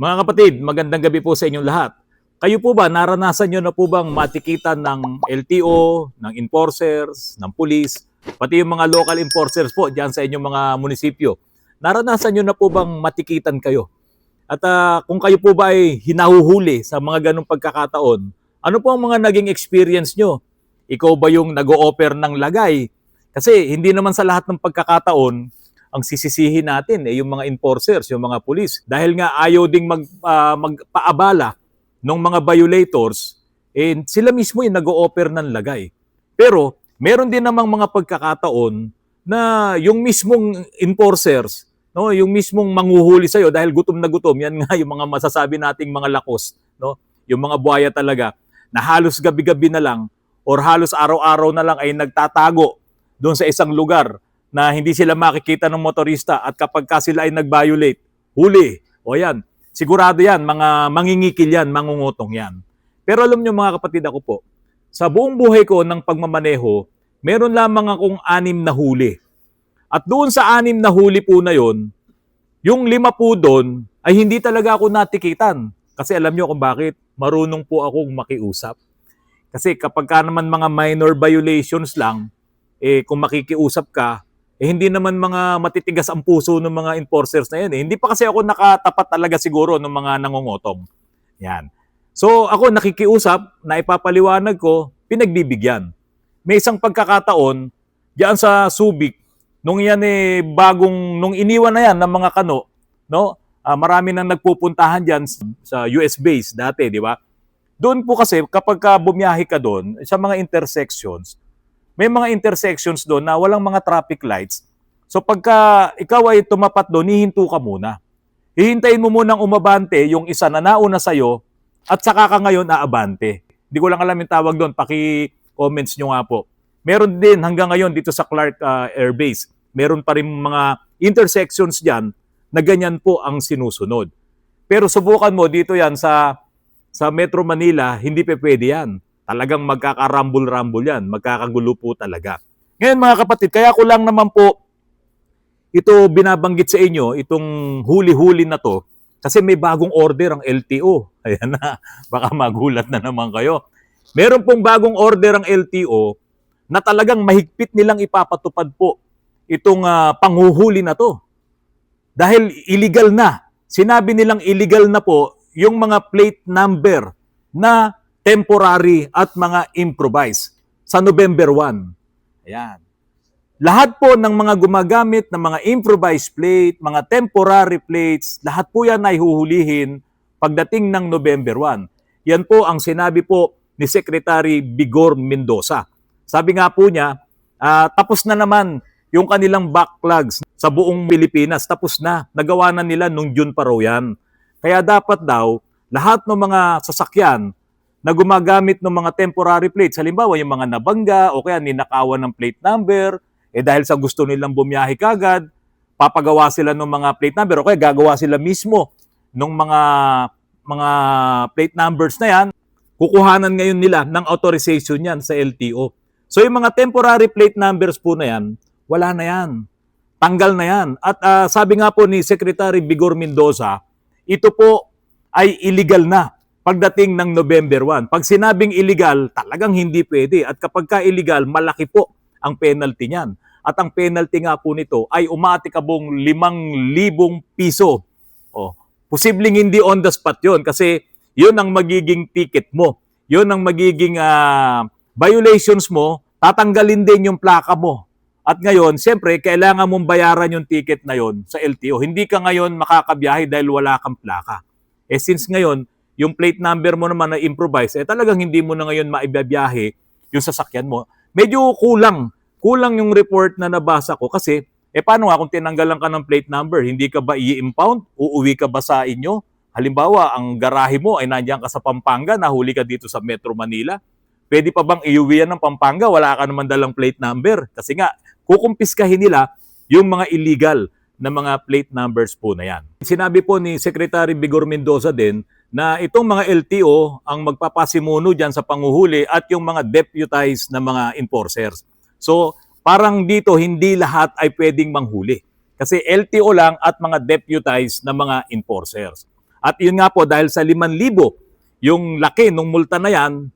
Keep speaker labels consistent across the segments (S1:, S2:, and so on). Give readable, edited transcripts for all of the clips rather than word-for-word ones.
S1: Mga kapatid, magandang gabi po sa inyong lahat. Kayo po ba, naranasan nyo na po bang matikitan ng LTO, ng enforcers, ng police, pati yung mga local enforcers po dyan sa inyong mga munisipyo? Naranasan nyo na po bang matikitan kayo? At kung kayo po ba ay hinahuhuli sa mga ganong pagkakataon, ano po ang mga naging experience nyo? Ikaw ba yung nag-o-offer ng lagay? Kasi hindi naman sa lahat ng pagkakataon ang sisisihin natin yung mga enforcers, yung mga pulis. Dahil nga ayaw ding magpaabala ng mga violators, sila mismo yung nag-o-offer ng lagay. Pero meron din namang mga pagkakataon na yung mismong enforcers, no, yung mismong manghuhuli sa'yo dahil gutom na gutom, yan nga yung mga masasabi nating mga lakos, no, yung mga buhaya talaga, na halos gabi-gabi na lang or halos araw-araw na lang ay nagtatago doon sa isang lugar na hindi sila makikita ng motorista at kapag ka sila ay nag-violate, huli. O yan, sigurado yan, mga mangingikil yan, mangungutong yan. Pero alam nyo mga kapatid, ako po, sa buong buhay ko ng pagmamaneho, meron lamang akong 6 na huli. At doon sa 6 na huli po na yon, yung 5 po doon ay hindi talaga ako natikitan. Kasi alam nyo kung bakit, marunong po akong makiusap. Kasi kapag ka naman mga minor violations lang, kung makikiusap ka, hindi naman mga matitigas ang puso ng mga enforcers na yan. Hindi pa kasi ako nakatapat talaga siguro ng mga nangungutong. Yan. So ako nakikiusap, na ipapaliwanag ko, pinagbibigyan. May isang pagkakataon, diyan sa Subic, nung yan nung iniwan na yan ng mga kano, no? Marami nang nagpupuntahan diyan sa US base dati, di ba? Doon po kasi kapag bumiyahe ka doon sa mga intersections, may mga intersections doon na walang mga traffic lights. So pagka ikaw ay tumapat doon, hihinto ka muna. Hihintayin mo munang umabante yung isa na nauna sa'yo at saka ka ngayon aabante. Hindi ko lang alam yung tawag doon, paki-comments nyo nga po. Meron din hanggang ngayon dito sa Clark Air Base. Meron pa rin mga intersections dyan na ganyan po ang sinusunod. Pero subukan mo dito yan sa Metro Manila, hindi pa pwede yan. Talagang magkakarambol-rambol yan. Magkakagulo po talaga. Ngayon mga kapatid, kaya ko lang naman po ito binabanggit sa inyo, itong huli-huli na to, kasi may bagong order ang LTO. Ayan na, baka magulat na naman kayo. Meron pong bagong order ang LTO na talagang mahigpit nilang ipapatupad po itong panghuhuli na to. Dahil illegal na. Sinabi nilang illegal na po yung mga plate number na temporary at mga improvise sa November 1. Ayan. Lahat po ng mga gumagamit ng mga improvised plate, mga temporary plates, lahat po yan ay huhulihin pagdating ng November 1. Yan po ang sinabi po ni Secretary Vigor Mendoza. Sabi nga po niya, tapos na naman yung kanilang backlogs sa buong Pilipinas. Tapos na. Nagawa na nila nung June pa raw yan. Kaya dapat daw, lahat ng mga sasakyan na gumagamit ng mga temporary plates, halimbawa yung mga nabangga o kaya ninakawan ng plate number, dahil sa gusto nilang bumiyahe kagad, papagawa sila ng mga plate number o kaya gagawa sila mismo ng mga plate numbers na yan, kukuhanan ngayon nila ng authorization yan sa LTO. So yung mga temporary plate numbers po na yan, wala na yan. Tanggal na yan. At sabi nga po ni Secretary Vigor Mendoza, ito po ay illegal na pagdating ng November 1. Pag sinabing illegal, talagang hindi pwede. At kapag ka-illegal, malaki po ang penalty niyan. At ang penalty nga po nito ay umaatikabong 5,000 piso. Posibleng hindi on the spot yon kasi yun ang magiging ticket mo. Yun ang magiging violations mo, tatanggalin din yung plaka mo. At ngayon, siyempre, kailangan mong bayaran yung ticket na yon sa LTO. Hindi ka ngayon makakabiyahe dahil wala kang plaka. Since ngayon, yung plate number mo naman na improvise, talagang hindi mo na ngayon maibabiyahe yung sasakyan mo. Medyo kulang yung report na nabasa ko kasi, paano nga kung tinanggalan ka ng plate number, hindi ka ba i-impound? Uuwi ka ba sa inyo? Halimbawa, ang garahe mo ay nandiyan ka sa Pampanga, nahuli ka dito sa Metro Manila. Pwede pa bang iuwi yan ng Pampanga? Wala ka naman dalang plate number. Kasi nga, kukumpiskahin nila yung mga illegal na mga plate numbers po na yan. Sinabi po ni Secretary Vigor Mendoza din na itong mga LTO ang magpapasimuno dyan sa panguhuli at yung mga deputized na mga enforcers. So, parang dito hindi lahat ay pwedeng manghuli. Kasi LTO lang at mga deputized na mga enforcers. At yun nga po, dahil sa 5,000, yung laki ng multa na yan,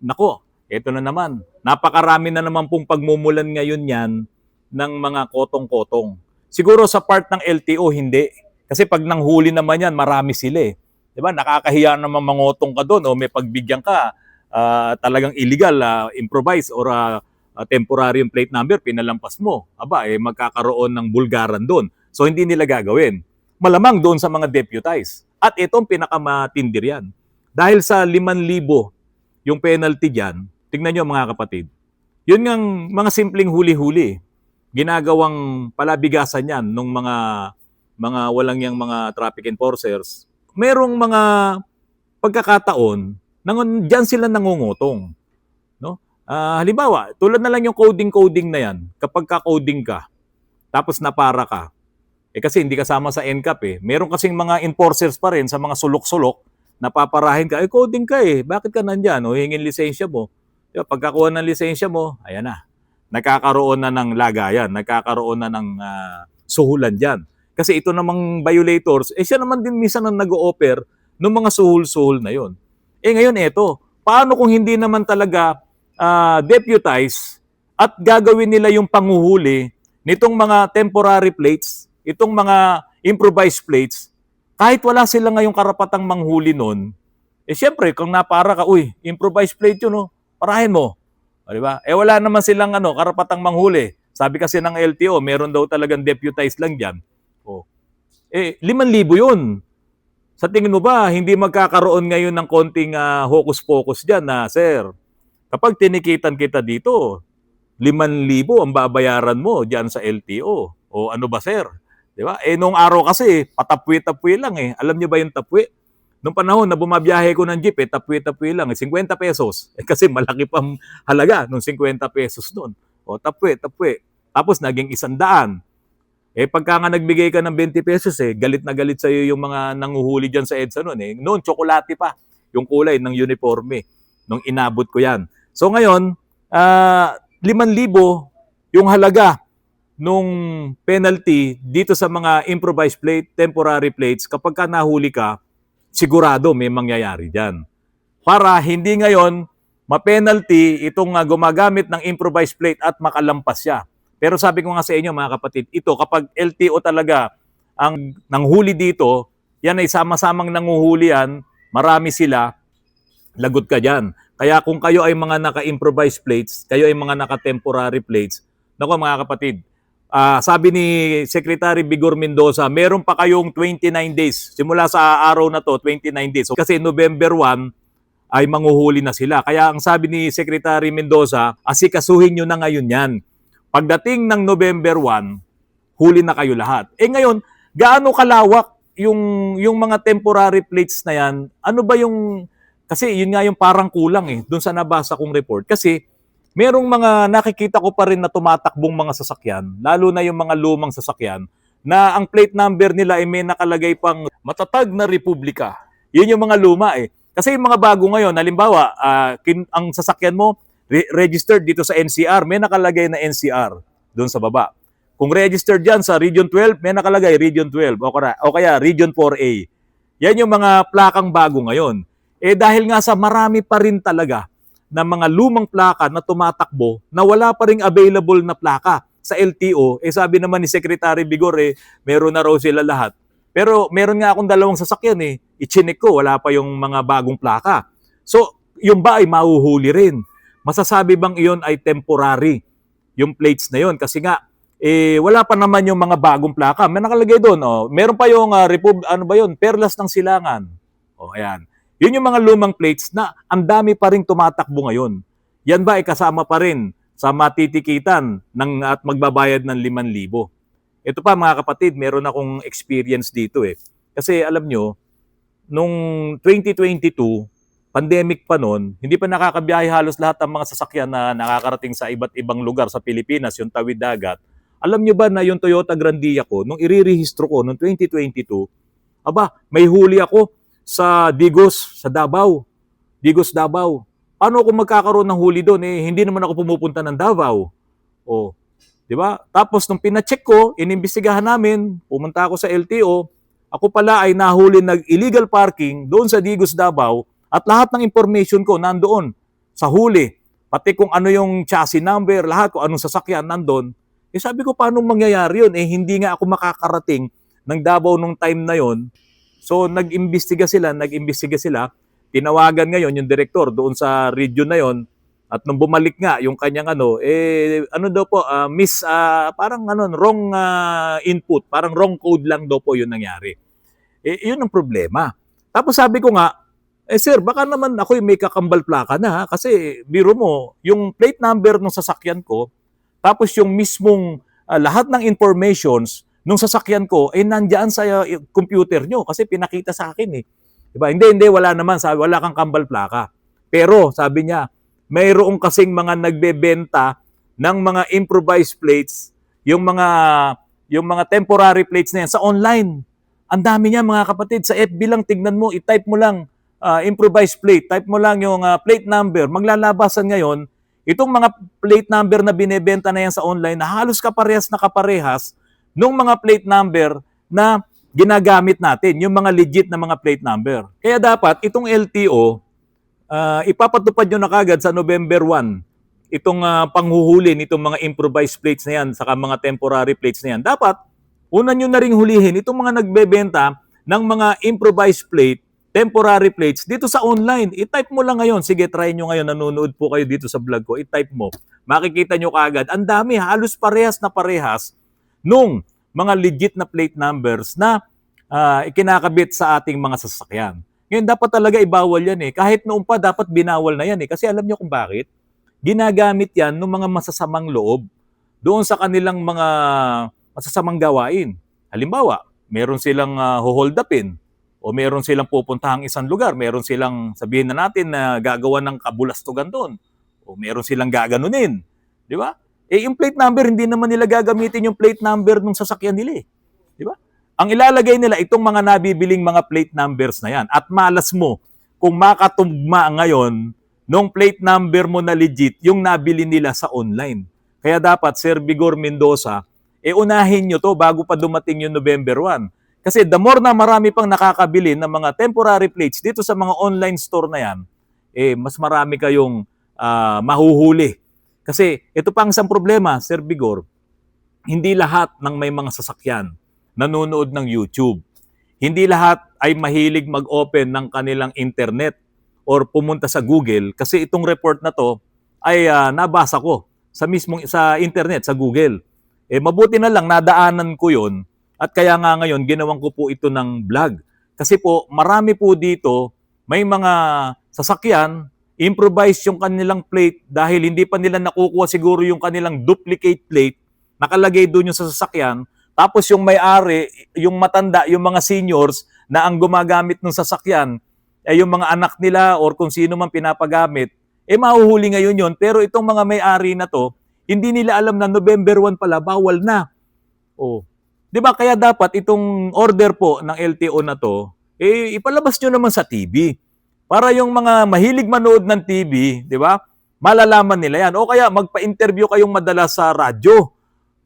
S1: nako, eto na naman. Napakarami na naman pong pagmumulan ngayon yan ng mga kotong-kotong. Siguro sa part ng LTO, hindi. Kasi pag nanghuli naman yan, marami sila eh. Diba? Nakakahiya naman mangotong ka doon o may pagbigyan ka, talagang illegal, improvise or temporary yung plate number, pinalampas mo. Aba, magkakaroon ng bulgaran doon. So hindi nila gagawin. Malamang doon sa mga deputized. At itong pinakamatindi riyan. Dahil sa 5,000 yung penalty dyan, tignan nyo mga kapatid, yun ngang mga simpleng huli-huli, ginagawang palabigasan yan ng mga walang yang mga traffic enforcers. Merong mga pagkakataon nang dyan sila nangungutong. No? Halimbawa, tulad na lang yung coding na yan, kapag ka-coding ka, tapos napara ka, kasi hindi kasama sa NCAP meron kasing mga enforcers pa rin sa mga sulok-sulok, napaparahin ka, coding ka bakit ka nandyan? Hingin lisensya mo. Diba, pagkakuha ng lisensya mo, ayan na. Nagkakaroon na ng lagayan, nagkakaroon na ng suhulan dyan. Kasi ito namang violators, siya naman din minsan ang nag-o-offer ng mga suhul-suhul na yon. Ngayon eto, paano kung hindi naman talaga deputize at gagawin nila yung panguhuli nitong mga temporary plates, itong mga improvised plates, kahit wala sila ngayong karapatang manghuli nun, syempre, kung napara ka, improvised plate yun, parahin mo. Diba? Wala naman silang karapatang manghuli. Sabi kasi ng LTO, meron daw talagang deputized lang dyan. 5,000 yun. Sa tingin mo ba, hindi magkakaroon ngayon ng konting hocus-pocus dyan na, sir, kapag tinikitan kita dito, 5,000 ang babayaran mo dyan sa LTO. O ano ba, sir? Diba? Nung araw kasi, patapwi-tapwi lang Alam niyo ba yung tapwi? Nung panahon na bumabiyahe ko ng jeep, tapwi-tapwi lang. 50 pesos. Kasi malaki pang halaga nung 50 pesos noon. O tapwi-tapwi. Tapos naging 100. Pagka nga nagbigay ka ng 20 pesos, galit na galit sa'yo yung mga nanguhuli dyan sa EDSA noon. Noon, tsokolate pa yung kulay ng uniforme. Nung inabot ko yan. So ngayon, 5,000 yung halaga nung penalty dito sa mga improvised plate, temporary plates, kapag ka nahuli ka, sigurado may mangyayari dyan. Para hindi ngayon ma-penalty itong gumagamit ng improvised plate at makalampas siya. Pero sabi ko nga sa inyo mga kapatid, ito kapag LTO talaga ang nanghuli dito, yan ay sama-samang nanguhuli yan, marami sila, lagot ka dyan. Kaya kung kayo ay mga naka-improvised plates, kayo ay mga naka-temporary plates, naku mga kapatid, sabi ni Secretary Vigor Mendoza, meron pa kayong 29 days. Simula sa araw na to, 29 days. Kasi November 1 ay manguhuli na sila. Kaya ang sabi ni Secretary Mendoza, asikasuhin nyo na ngayon yan. Pagdating ng November 1, huli na kayo lahat. Ngayon, gaano kalawak yung mga temporary plates na yan? Ano ba yung... Kasi yun nga yung parang kulang doon sa nabasa kong report. Kasi merong mga nakikita ko pa rin na tumatakbong mga sasakyan, lalo na yung mga lumang sasakyan, na ang plate number nila ay may nakalagay pang matatag na Republika. Yun yung mga luma Kasi yung mga bago ngayon, halimbawa, ang sasakyan mo, registered dito sa NCR, may nakalagay na NCR doon sa baba. Kung registered dyan sa Region 12, may nakalagay Region 12 o kaya Region 4A. Yan yung mga plakang bago ngayon. Dahil nga sa marami pa rin talaga na mga lumang plaka na tumatakbo na wala pa ring available na plaka sa LTO, sabi naman ni Secretary Vigor, meron na raw sila lahat. Pero meron nga akong 2 sasakyan i-chinek ko, wala pa yung mga bagong plaka. So, yung ba ay mahuhuli rin? Masasabi bang iyon ay temporary? Yung plates na yon kasi nga, wala pa naman yung mga bagong plaka. May nakalagay doon, meron pa yung Perlas ng Silangan. Ayan. Yun yung mga lumang plates na ang dami pa rin tumatakbo ngayon. Yan ba ay kasama pa rin sa matitikitan at magbabayad ng 5,000? Ito pa mga kapatid, meron akong experience dito Kasi alam nyo, nung 2022, pandemic pa noon, hindi pa nakakabiyahe halos lahat ng mga sasakyan na nakakarating sa iba't ibang lugar sa Pilipinas, yung tawid dagat. Alam nyo ba na yung Toyota Grandia ko, nung irirehistro ko noong 2022, may huli ako sa Digos, sa Davao. Digos, Davao. Paano ako magkakaroon ng huli doon? Hindi naman ako pumupunta ng Davao. Di ba? Tapos nung pina-check ko, inimbestigahan namin, pumunta ako sa LTO, ako pala ay nahuli nag-illegal parking doon sa Digos, Davao at lahat ng information ko nandoon sa huli. Pati kung ano yung chassis number, lahat kung anong sasakyan nandoon. Eh sabi ko, paano mangyayari yun? Eh hindi nga ako makakarating ng Davao nung time na yon. So nag-imbestiga sila. Tinawagan ngayon yung direktor doon sa region na yon. At nung bumalik nga yung kanyang ano daw po, parang wrong input, parang wrong code lang daw po yun nangyari. Yun ang problema. Tapos sabi ko nga, sir, baka naman ako may kakambal plaka na ha? Kasi biro mo, yung plate number ng sasakyan ko, tapos yung mismong lahat ng informations nung sasakyan ko ay nandiyan sa computer nyo kasi pinakita sa akin eh. Diba? Hindi, wala naman. Sabi, wala kang kambal plaka. Pero, sabi niya, mayroong kasing mga nagbebenta ng mga improvised plates, yung mga temporary plates na yan sa online. Ang dami niya mga kapatid. Sa FB lang, tignan mo, i-type mo lang improvised plate. Type mo lang yung plate number. Maglalabasan ngayon, itong mga plate number na binebenta na yan sa online na halos kaparehas na kaparehas nung mga plate number na ginagamit natin, yung mga legit na mga plate number. Kaya dapat itong LTO, ipapatupad nyo na kagad sa November 1, itong panghuhuli nitong mga improvised plates na yan, saka mga temporary plates na yan. Dapat, una nyo na rin hulihin itong mga nagbebenta ng mga improvised plate, temporary plates, dito sa online. I-type mo lang ngayon. Sige, try nyo ngayon. Nanonood po kayo dito sa vlog ko. I-type mo. Makikita nyo kagad. Ang dami, halos parehas na parehas nung mga legit na plate numbers na ikinakabit sa ating mga sasakyan. Ngayon, dapat talaga ibawal yan eh. Kahit noon pa, dapat binawal na yan eh. Kasi alam nyo kung bakit? Ginagamit yan ng mga masasamang loob doon sa kanilang mga masasamang gawain. Halimbawa, meron silang hold upin o meron silang pupuntahang isang lugar. Meron silang, sabihin na natin, na gagawa ng kabulastugan doon. O meron silang gaganunin. Di ba? Yung plate number, hindi naman nila gagamitin yung plate number ng sasakyan nila eh. Di ba? Ang ilalagay nila, itong mga nabibiling mga plate numbers na yan. At malas mo, kung makatugma ngayon, nung plate number mo na legit, yung nabili nila sa online. Kaya dapat, Sir Vigor Mendoza, unahin nyo to bago pa dumating yung November 1. Kasi the more na marami pang nakakabili ng mga temporary plates dito sa mga online store na yan, mas marami kayong mahuhuli. Kasi ito pang isang problema, Sir Vigor, hindi lahat ng may mga sasakyan nanonood ng YouTube. Hindi lahat ay mahilig mag-open ng kanilang internet or pumunta sa Google kasi itong report na to ay nabasa ko sa internet, sa Google. Mabuti na lang nadaanan ko yon at kaya nga ngayon ginawan ko po ito ng vlog. Kasi po marami po dito may mga sasakyan, improvise yung kanilang plate dahil hindi pa nila nakukuha siguro yung kanilang duplicate plate, nakalagay doon yung sa sasakyan, tapos yung may-ari, yung matanda, yung mga seniors na ang gumagamit ng sasakyan, yung mga anak nila or kung sino man pinapagamit, mahuhuli ngayon yon. Pero itong mga may-ari na to, hindi nila alam na November 1 pala, bawal na. Oh. 'Di ba? Kaya dapat itong order po ng LTO na to, ipalabas nyo naman sa TV. Para yung mga mahilig manood ng TV, 'di ba? Malalaman nila yan. O kaya magpa-interview kayong madalas sa radyo.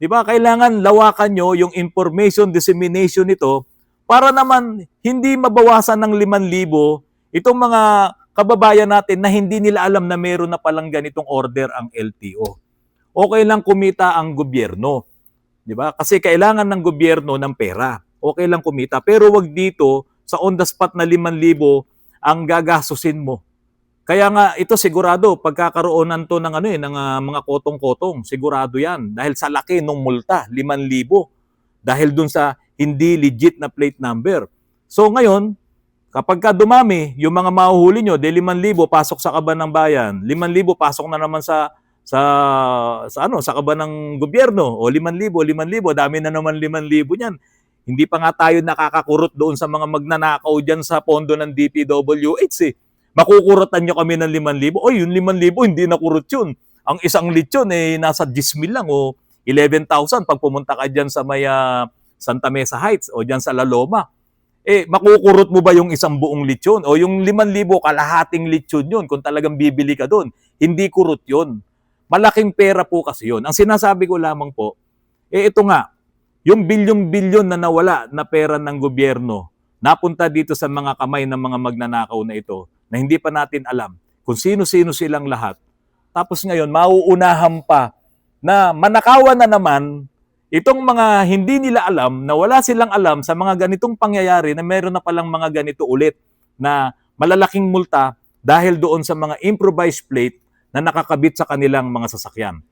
S1: 'Di ba? Kailangan lawakan nyo yung information dissemination nito para naman hindi mabawasan ng 5,000 itong mga kababayan natin na hindi nila alam na meron na palang ganitong order ang LTO. Okay lang kumita ang gobyerno. 'Di ba? Kasi kailangan ng gobyerno ng pera. Okay lang kumita. Pero wag dito sa on the spot na 5,000 ang gagastusin mo. Kaya nga ito sigurado pagkakaroon to ng ng mga kotong-kotong, sigurado 'yan dahil sa laki ng multa, 5,000 dahil dun sa hindi legit na plate number. So ngayon, kapag ka dumami yung mga mahuhuli nyo, 5,000 pasok sa kaban ng bayan, 5,000 pasok na naman sa kaban ng gobyerno, o 5,000, dami na naman 5,000 niyan. Hindi pa nga tayo nakakakurot doon sa mga magnanakaw dyan sa pondo ng DPWH eh. Makukurotan nyo kami ng 5,000. O yung 5,000 hindi nakurot yun. Ang isang lechon nasa 10,000 lang o 11,000 pag pumunta ka dyan sa may Santa Mesa Heights o dyan sa La Loma. Makukurot mo ba yung isang buong lechon? O yung 5,000 kalahating lechon yun kung talagang bibili ka doon. Hindi kurot yun. Malaking pera po kasi yun. Ang sinasabi ko lamang po, ito nga, Yung bilyon-bilyon na nawala na pera ng gobyerno, napunta dito sa mga kamay ng mga magnanakaw na ito na hindi pa natin alam kung sino-sino silang lahat. Tapos ngayon, mauunahan pa na manakawan na naman itong mga hindi nila alam, na wala silang alam sa mga ganitong pangyayari na meron na palang mga ganito ulit na malalaking multa dahil doon sa mga improvised plate na nakakabit sa kanilang mga sasakyan.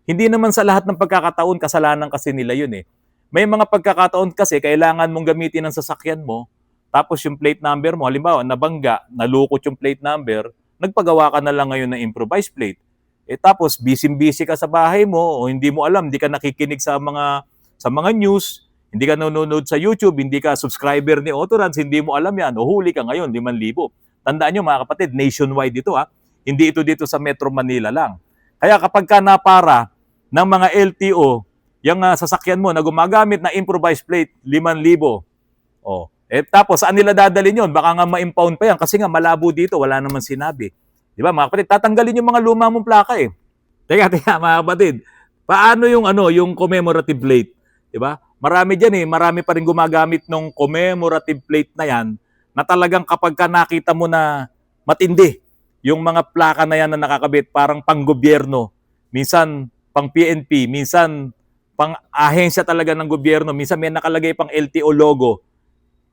S1: Hindi naman sa lahat ng pagkakataon kasalanan kasi nila yun eh. May mga pagkakataon kasi kailangan mong gamitin ang sasakyan mo, tapos yung plate number mo, halimbawa nabangga, nalukot yung plate number, nagpagawa ka na lang ngayon ng improvised plate. Tapos busy-busy ka sa bahay mo o hindi mo alam, hindi ka nakikinig sa mga news, hindi ka nanonood sa YouTube, hindi ka subscriber ni Autorans, hindi mo alam yan, o huli ka ngayon, 5,000. Tandaan nyo mga kapatid, nationwide ito ha. Hindi ito dito sa Metro Manila lang. Kaya kapag ka napara ng mga LTO, yung sasakyan mo na gumagamit na improvised plate, 5,000. Oh. Tapos saan nila dadalhin yun? Baka nga ma-impound pa yan kasi nga malabo dito, wala naman sinabi. Di ba mga kapatid, tatanggalin yung mga luma mong plaka eh. Teka mga kapatid, paano yung commemorative plate? Di ba? Marami diyan eh, marami pa rin gumagamit ng commemorative plate na yan na talagang kapag ka nakita mo na matindi yung mga plaka na yan na nakakabit, parang pang-gobyerno, minsan pang PNP, minsan pang ahensya talaga ng gobyerno, minsan may nakalagay pang LTO logo.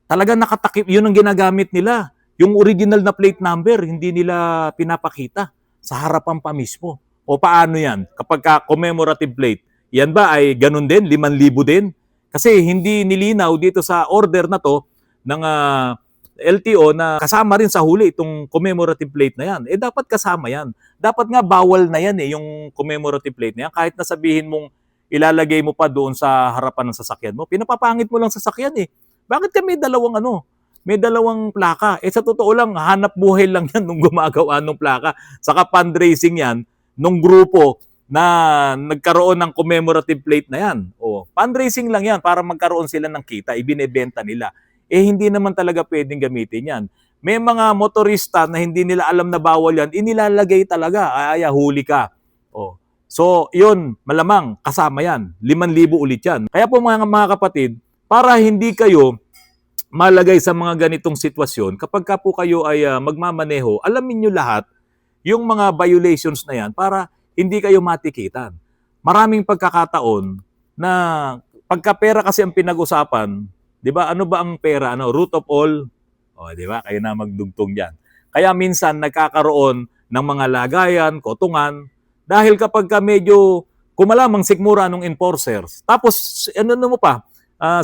S1: Talagang nakatakip, yun ang ginagamit nila. Yung original na plate number, hindi nila pinapakita sa harapan pa mismo. O paano yan? Kapag ka commemorative plate, yan ba ay ganun din? 5,000 din? Kasi hindi nilinaw dito sa order na to ng LTO na kasama rin sa huli itong commemorative plate na yan. Dapat kasama yan. Dapat nga bawal na yan yung commemorative plate na yan. Kahit na sabihin mong ilalagay mo pa doon sa harapan ng sasakyan mo, pinapapangit mo lang sasakyan eh. Bakit ka may dalawang plaka? Sa totoo lang, hanap buhay lang yan nung gumagawa ng plaka. Saka fundraising yan nung grupo na nagkaroon ng commemorative plate na yan. Fundraising lang yan para magkaroon sila ng kita, ibinebenta nila. Hindi naman talaga pwedeng gamitin yan. May mga motorista na hindi nila alam na bawal yan, inilalagay talaga, huli ka. So, yun, malamang, kasama yan. 5,000 ulit yan. Kaya po mga kapatid, para hindi kayo malagay sa mga ganitong sitwasyon, kapag ka po kayo ay magmamaneho, alamin nyo lahat yung mga violations na yan para hindi kayo matikitan. Maraming pagkakataon na pagka-pera kasi ang pinag-usapan, di ba, ano ba ang pera? Root of all? Di ba, kayo na magdugtong dyan. Kaya minsan nagkakaroon ng mga lagayan, kotungan, dahil kapag ka medyo kumalamang sikmura ng enforcers, tapos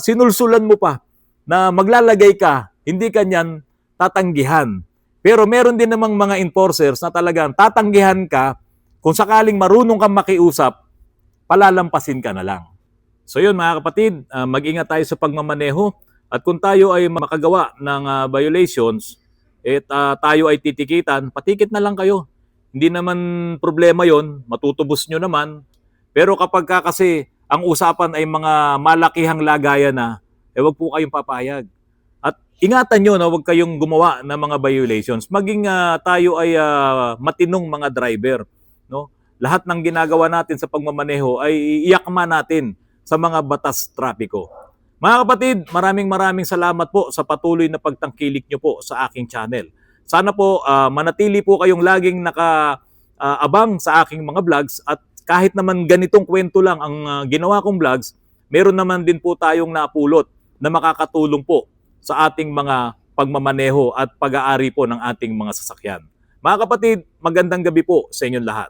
S1: sinulsulan mo pa na maglalagay ka, hindi ka niyan tatanggihan. Pero meron din namang mga enforcers na talagang tatanggihan ka kung sakaling marunong kang makiusap, palalampasin ka na lang. So yun mga kapatid, mag-ingat tayo sa pagmamaneho at kung tayo ay makagawa ng violations tayo ay titikitan, patikit na lang kayo. Hindi naman problema yon, matutubos nyo naman. Pero kapag kasi ang usapan ay mga malakihang lagayan na, wag po kayong papayag. At ingatan nyo na wag kayong gumawa ng mga violations. Maging tayo ay matinong mga driver. No? Lahat ng ginagawa natin sa pagmamaneho ay iakma natin sa mga batas trapiko. Mga kapatid, maraming salamat po sa patuloy na pagtangkilik nyo po sa aking channel. Sana po manatili po kayong laging nakaabang sa aking mga vlogs at kahit naman ganitong kwento lang ang ginawa kong vlogs, meron naman din po tayong napulot na makakatulong po sa ating mga pagmamaneho at pag-aari po ng ating mga sasakyan. Mga kapatid, magandang gabi po sa inyong lahat.